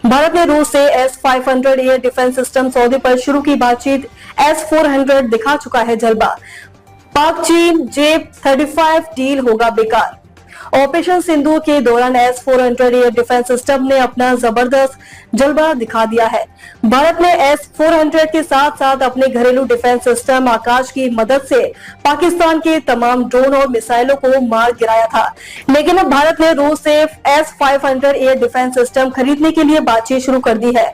भारत ने रूस से S-500 एयर डिफेंस सिस्टम सौदे पर शुरू की बातचीत। S-400 दिखा चुका है जलवा। पाक चीन J-35 डील होगा बेकार। ऑपरेशन सिंदूर के दौरान S-400 एयर डिफेंस सिस्टम ने अपना जबरदस्त जलवा दिखा दिया है। भारत ने S-400 के साथ साथ अपने घरेलू डिफेंस सिस्टम आकाश की मदद से पाकिस्तान के तमाम ड्रोन और मिसाइलों को मार गिराया था। लेकिन अब भारत ने रूस से S-500 एयर डिफेंस सिस्टम खरीदने के लिए बातचीत शुरू कर दी है।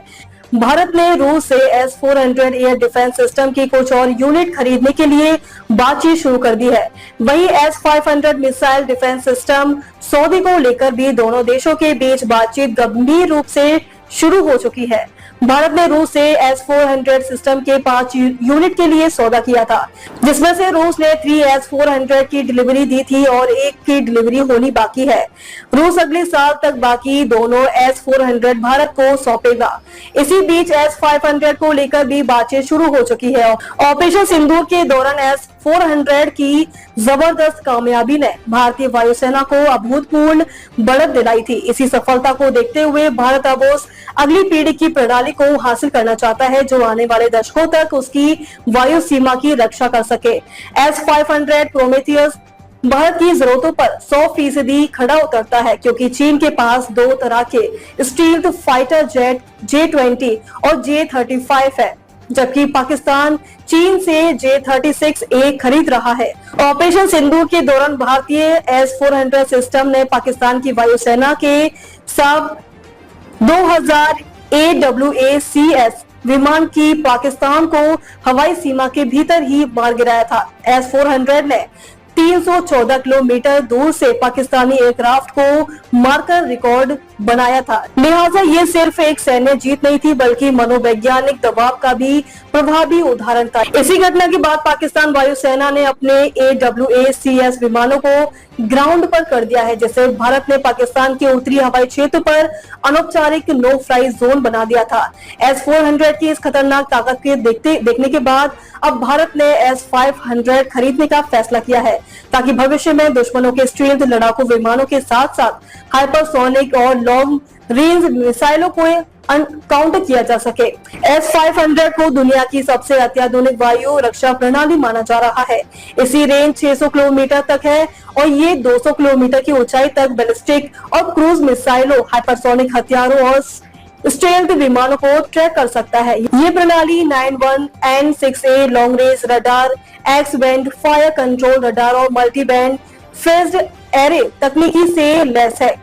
भारत ने रूस से S-400 एयर डिफेंस सिस्टम की कुछ और यूनिट खरीदने के लिए बातचीत शुरू कर दी है। वहीं S-500 मिसाइल डिफेंस सिस्टम सौदे को लेकर भी दोनों देशों के बीच बातचीत गंभीर रूप से शुरू हो चुकी है। भारत ने रूस से S-400 सिस्टम के 5 यूनिट के लिए सौदा किया था, जिसमें से रूस ने 3 S-400 की डिलीवरी दी थी और 1 की डिलीवरी होनी बाकी है। रूस अगले साल तक बाकी दोनों S-400 भारत को सौंपेगा। इसी बीच S-500 को लेकर भी बातचीत शुरू हो चुकी है। ऑपरेशन सिंदूर के दौरान S-400 की जबरदस्त कामयाबी ने भारतीय वायुसेना को अभूतपूर्व बढ़त दिलाई थी। इसी सफलता को देखते हुए भारत अब उस अगली पीढ़ी की प्रणाली को हासिल करना चाहता है जो आने वाले दशकों तक उसकी वायु सीमा की रक्षा कर सके। S-500 प्रोमेथियस भारत की जरूरतों पर 100% खड़ा उतरता है, क्योंकि चीन के पास 2 तरह के स्टील्थ फाइटर जेट J-20 और J-35 है, जबकि पाकिस्तान चीन से J-36A खरीद रहा है। ऑपरेशन सिंदूर के दौरान भारतीय S-400 सिस्टम ने पाकिस्तान की वायुसेना के साथ 2000 AWACS विमान की पाकिस्तान को हवाई सीमा के भीतर ही मार गिराया था। S-400 ने 314 किलोमीटर दूर से पाकिस्तानी एयरक्राफ्ट को मारकर रिकॉर्ड बनाया था। लिहाजा ये सिर्फ एक सैन्य जीत नहीं थी, बल्कि मनोवैज्ञानिक दबाव का भी प्रभावी उदाहरण था। इसी घटना के बाद पाकिस्तान वायुसेना ने अपने AWACS विमानों को ग्राउंड पर कर दिया है, जिससे भारत ने पाकिस्तान के उत्तरी हवाई क्षेत्र पर अनौपचारिक नो फ्लाई जोन बना दिया था। S-400 की इस खतरनाक ताकत के देखने के बाद अब भारत ने S-500 खरीदने का फैसला किया है, ताकि भविष्य में दुश्मनों के स्टील्थ लड़ाकू विमानों के साथ साथ हाइपरसोनिक और लॉन्ग रेंज मिसाइलों को काउंटर किया जा सके। S-500 को दुनिया की सबसे अत्याधुनिक वायु रक्षा प्रणाली माना जा रहा है। इसकी रेंज 600 किलोमीटर तक है और ये 200 किलोमीटर की ऊंचाई तक बैलिस्टिक और क्रूज मिसाइलों, हाइपरसोनिक हथियारों और स्टेल्थ विमानों को ट्रैक कर सकता है। ये प्रणाली 91N6A long range radar, x band fire control radar और मल्टी बैंड फेज्ड एरे तकनीकी से लैस है।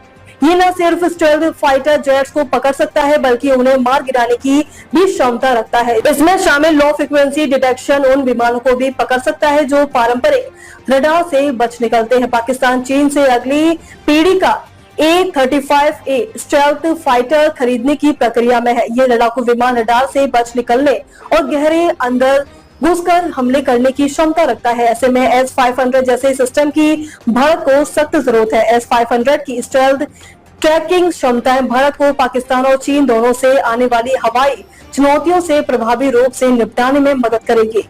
ये न सिर्फ स्टेल्थ फाइटर जेट्स को पकड़ सकता है, बल्कि उन्हें मार गिराने की भी क्षमता रखता है। इसमें शामिल लो फ्रिक्वेंसी डिटेक्शन उन विमानों को भी पकड़ सकता है जो पारंपरिक रडार से बच निकलते हैं। पाकिस्तान चीन से अगली पीढ़ी का A-35A स्टेल्थ फाइटर खरीदने की प्रक्रिया में है। ये लड़ाकू विमान रडार से बच निकलने और गहरे अंदर घुसकर हमले करने की क्षमता रखता है। ऐसे में S-500 जैसे सिस्टम की भारत को सख्त जरूरत है। S-500 की स्टेल्थ ट्रैकिंग क्षमताएं भारत को पाकिस्तान और चीन दोनों से आने वाली हवाई चुनौतियों से प्रभावी रूप से निपटाने में मदद करेगी।